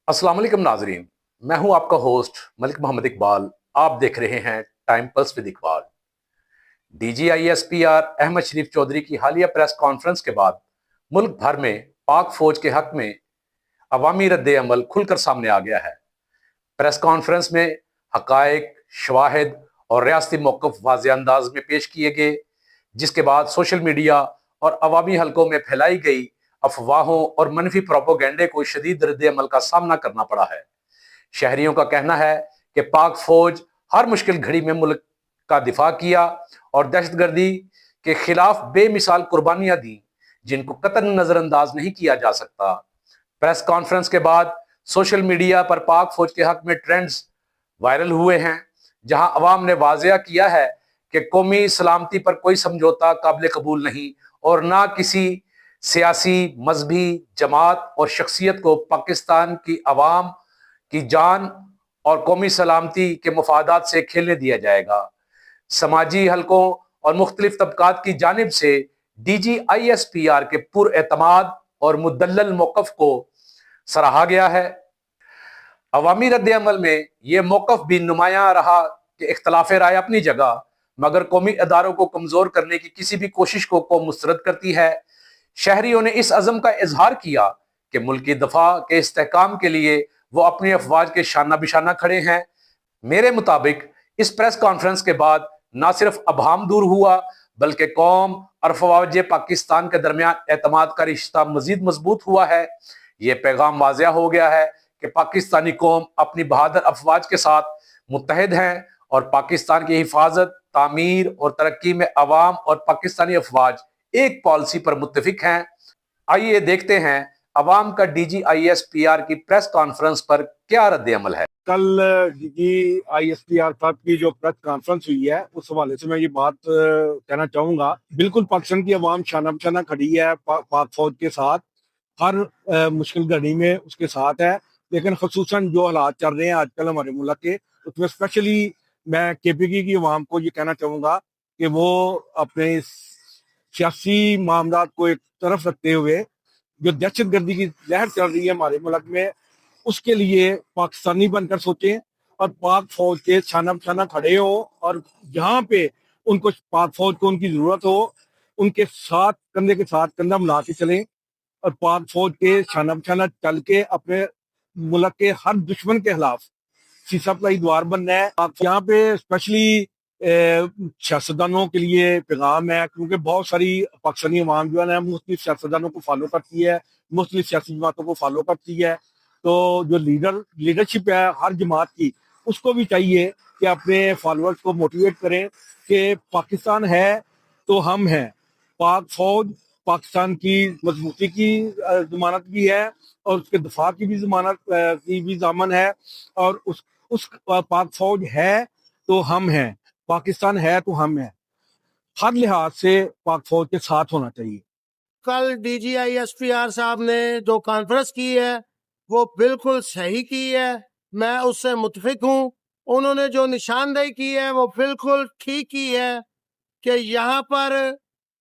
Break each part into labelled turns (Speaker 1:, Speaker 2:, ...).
Speaker 1: अस्सलाम वालेकुम नाजरीन। मैं हूं आपका होस्ट मलिक मोहम्मद इकबाल। आप देख रहे हैं time pulse with Iqbal. DGISPR Ahmed Sharif Chaudhry की हालिया प्रेस कॉन्फ्रेंस के बाद मुल्क भर में पाक फौज के हक में अवामी रद्द अमल खुलकर सामने आ गया है। प्रेस कॉन्फ्रेंस में हकायक, शवाहिद और रियासती मौक़िफ़ वाज़े अंदाज में पेश किए गए, जिसके बाद सोशल मीडिया और अवामी हलकों में फैलाई गई अफवाहों और मनफी प्रोपोगंडे को शदीद रद्द अमल का सामना करना पड़ा है। शहरियों का कहना है कि पाक फौज हर मुश्किल घड़ी में मुल्क का दिफा किया और दहशतगर्दी के खिलाफ बेमिसाल कुर्बानियां दी, जिनको कतई नजरअंदाज नहीं किया जा सकता। प्रेस कॉन्फ्रेंस के बाद सोशल मीडिया पर पाक फौज के हक में ट्रेंड्स वायरल हुए हैं, जहां अवाम ने वाजिया किया है कि कौमी सलामती पर कोई समझौता काबिल कबूल नहीं और ना किसी सियासी, मजहबी जमात और शख्सियत को पाकिस्तान की अवाम की जान और कौमी सलामती के मफादात से खेलने दिया जाएगा। समाजी हलकों और मुख्तलिफ तबकात की जानिब से DGISPR के पुरएतमाद और मुदल्लल मौक़िफ़ को सराहा गया है। अवामी रद्द अमल में यह मौक़िफ़ भी नुमायां रहा कि इख्तलाफ राय अपनी जगह, मगर कौमी अदारों को कमज़ोर करने की किसी भी कोशिश को कौम मुस्तरद करती है। शहरियों ने इस अज़म का इजहार किया कि मुल्क की दफा के इस्तेहकाम के लिए वो अपनी अफवाज के शाना बिशाना खड़े हैं। मेरे मुताबिक इस प्रेस कॉन्फ्रेंस के बाद ना सिर्फ अभाम दूर हुआ, बल्कि कौम और अफवाज पाकिस्तान के दरमियान एतमाद का रिश्ता मजीद मजबूत हुआ है। ये पैगाम वाज़िया हो गया है कि पाकिस्तानी कौम अपनी बहादुर अफवाज के साथ मुत्तहिद हैं और पाकिस्तान की हिफाजत, तामीर और तरक्की में अवाम और पाकिस्तानी अफवाज एक पॉलिसी पर मुत्तफिक हैं। आइए देखते हैं अवाम का DGISPR की प्रेस कॉन्फ्रेंस पर क्या रद्द अमल है।
Speaker 2: कल DGISPR साहब की जो प्रेस कॉन्फ्रेंस हुई है उस हवाले से मैं ये बात कहना चाहूंगा। बिल्कुल पाकिस्तान की अवाम शाना बशाना खड़ी है पाक फौज के साथ, हर मुश्किल घड़ी में उसके साथ है। लेकिन खसूसन जो हालात चल रहे हैं आजकल हमारे मुल्क के, उसमें स्पेशली मैं KPK की अवाम को ये कहना चाहूंगा कि वो अपने सियासी मामला को एक तरफ रखते हुए जो दहशतगर्दी की लहर चल रही है हमारे मुल्क में, उसके लिए पाकिस्तानी बनकर सोचें और पाक फौज के छाना छाना खड़े हो, और जहाँ पे उनको पाक फौज को उनकी जरूरत हो उनके साथ कंधे के साथ कंधा मिला के चलें और पाक फौज के छाना छाना चल के अपने मुल्क के हर दुश्मन के खिलाफ शीशा पलाई द्वार बनना है। यहाँ पे स्पेशली सियासतदानों के लिए पैगाम है, क्योंकि बहुत सारी पाकिस्तानी अवाम जो है मुख्तलिफ सियासतदानों को फॉलो करती है, मुख्तलिफ सियासी जमातों को फॉलो करती है। तो जो लीडरशिप है हर जमात की, उसको भी चाहिए कि अपने फॉलोअर्स को मोटिवेट करें कि पाकिस्तान है तो हम हैं। पाक फौज पाकिस्तान की मजबूती की जमानत भी है और उसके दफा की भी जमानत की भी दामन है, और उस पाक फौज है तो हम हैं, पाकिस्तान है तो हम हैं। हर लिहाज से पाक फौज के साथ होना चाहिए।
Speaker 3: कल DGISPR साहब ने जो कॉन्फ्रेंस की है वो बिल्कुल सही की है, मैं उससे मुतफिक हूँ। उन्होंने जो निशानदेही की है वो बिल्कुल ठीक की है कि यहाँ पर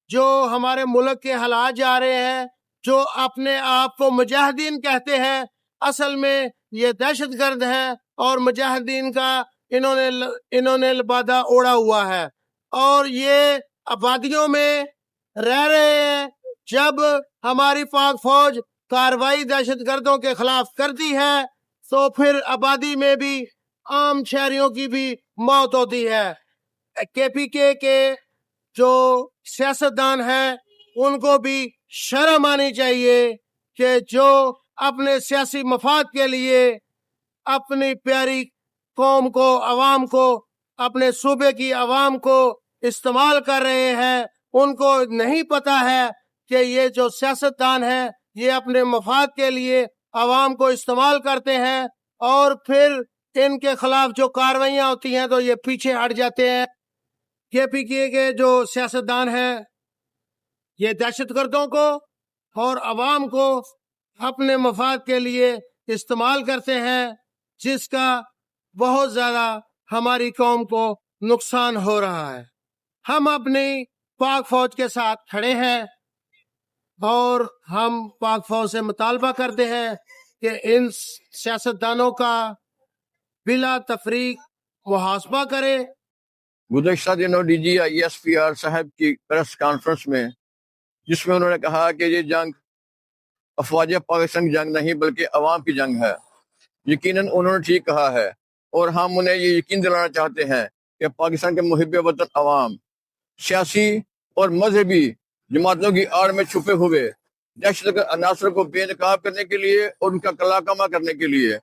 Speaker 3: जो हमारे मुल्क के हालात जा रहे हैं, जो अपने आप को मुजाहिदीन कहते हैं, असल में ये दहशतगर्द हैं और मुजाहिदीन का इन्होंने लिबादा ओढ़ा हुआ है और ये आबादियों में रह रहे हैं। जब हमारी पाक फौज कार्रवाई दहशतगर्दों के खिलाफ करती है तो फिर आबादी में भी आम शहरियों की भी मौत होती है। KPK के जो सियासतदान हैं उनको भी शर्म आनी चाहिए कि जो अपने सियासी मफाद के लिए अपनी प्यारी कौम को, अवाम को, अपने सूबे की अवाम को इस्तेमाल कर रहे हैं। उनको नहीं पता है कि ये जो सियासतदान हैं ये अपने मफाद के लिए अवाम को इस्तेमाल करते हैं और फिर इनके खिलाफ जो कार्रवाइयाँ होती हैं तो ये पीछे हट जाते हैं। KPK के जो सियासतदान हैं ये दहशतगर्दों को और अवाम को अपने मफाद के लिए इस्तेमाल करते हैं, जिसका बहुत ज़्यादा हमारी कौम को नुकसान हो रहा है। हम अपनी पाक फौज के साथ खड़े हैं और हम पाक फौज से मुतालबा करते हैं کہ ان سیاستدانوں کا بلا تفریق محاسبہ کرے۔
Speaker 4: گزشتہ دنوں D G I S P R صاحب کی پریس کانفرنس میں، جس میں انہوں نے کہا کہ یہ جنگ افواج پاکستان کی جنگ نہیں بلکہ عوام کی جنگ ہے، یقیناً انہوں نے ٹھیک کہا ہے، اور ہم انہیں یہ یقین دلانا چاہتے ہیں کہ پاکستان کے محب وطن عوام سیاسی اور مذہبی جماعتوں کی آڑ میں چھپے ہوئے دہشت گرد عناصر کو بے نقاب کرنے کے لیے اور ان کا کلاکما کرنے کے لیے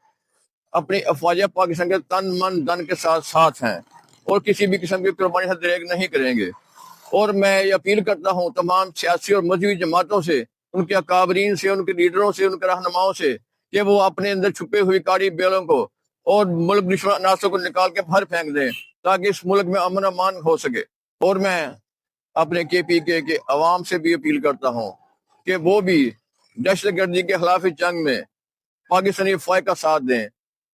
Speaker 4: اپنی افواج پاکستان کے تن من دن کے ساتھ ہیں، اور کسی بھی قسم کی قربانی سے دریغ نہیں کریں گے۔ اور میں یہ اپیل کرتا ہوں تمام سیاسی اور مذہبی جماعتوں سے، ان کے اکابرین سے، ان کے لیڈروں سے، ان کے رہنماؤں سے، کہ وہ اپنے اندر چھپے ہوئی کاڑی بیلوں کو اور ملک دشمن عناصر کو نکال کے باہر پھینک دیں تاکہ اس ملک میں امن و امان ہو سکے۔ اور میں اپنے کے پی کے عوام سے بھی اپیل کرتا ہوں کہ وہ بھی دہشت گردی کے خلاف جنگ میں پاکستانی فوج کا ساتھ دیں،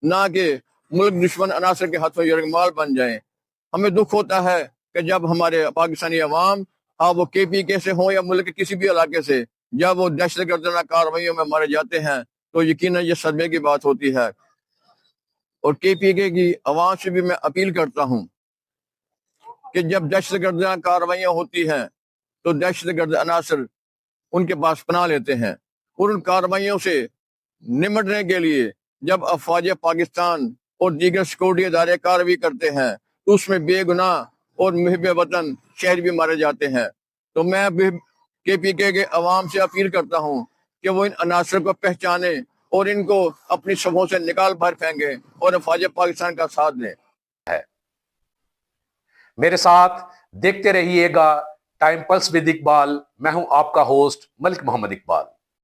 Speaker 4: نہ کہ ملک دشمن عناصر کے ہاتھوں یرغمال بن جائیں۔ ہمیں دکھ ہوتا ہے کہ جب ہمارے پاکستانی عوام، وہ کے پی کے سے ہوں یا ملک کے کسی بھی علاقے سے، جب وہ دہشت گردانہ کارروائیوں میں مارے جاتے ہیں تو یقیناً یہ صدمے کی بات ہوتی ہے۔ اور کے پی کے کی عوام سے بھی میں اپیل کرتا ہوں کہ جب دہشت گردانہ کارروائیاں ہوتی ہیں تو دہشت گرد عناصر ان کے پاس پناہ لیتے ہیں، اور ان کارروائیوں سے نمٹنے کے لیے جب افواج پاکستان اور دیگر سیکورٹی ادارے کارروائی کرتے ہیں تو اس میں بے گناہ اور محب وطن شہری بھی مارے جاتے ہیں۔ تو میں کے پی کے عوام سے اپیل کرتا ہوں کہ وہ ان عناصر کو پہچانیں اور ان کو اپنی صفوں سے نکال باہر پھینکیں اور افواج پاکستان کا ساتھ دیں۔
Speaker 1: میرے ساتھ دیکھتے رہیے گا ٹائم پلس ود اقبال۔ میں ہوں آپ کا ہوسٹ ملک محمد اقبال۔